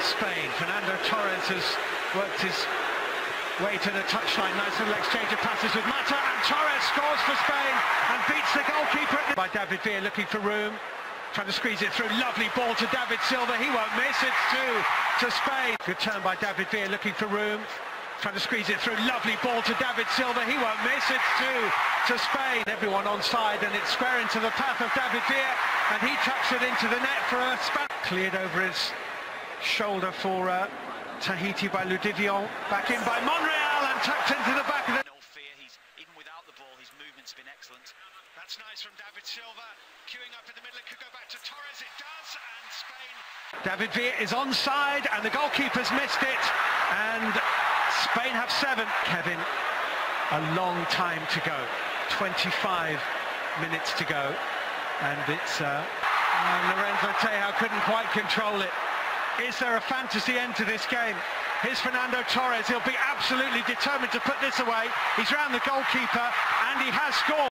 Spain. Fernando Torres has worked his way to the touchline. Nice little exchange of passes with Mata, and Torres scores for Spain and beats the goalkeeper. By David Villa looking for room, trying to squeeze it through. Lovely ball to David Silva. He won't miss. It's 2 to Spain. Good turn by David Villa looking for room, trying to squeeze it through. Lovely ball to David Silva. He won't miss. It's 2 to Spain. Everyone onside, and it's square into the path of David Villa, and he tucks it into the net for a span. Cleared over his shoulder for Tahiti by Ludivion. Back in by Monreal and tucked into the back of the... No fear. He's even without the ball, his movement's been excellent. That's nice from David Silva. Queuing up in the middle, it could go back to Torres. It does, and Spain... David Villa is onside, and the goalkeeper's missed it, and Spain have 7. Kevin, a long time to go. 25 minutes to go, and it's... Lorenzo Tejo couldn't quite control it. Is there a fantasy end to this game? Here's Fernando Torres. He'll be absolutely determined to put this away. He's round the goalkeeper, and he has scored.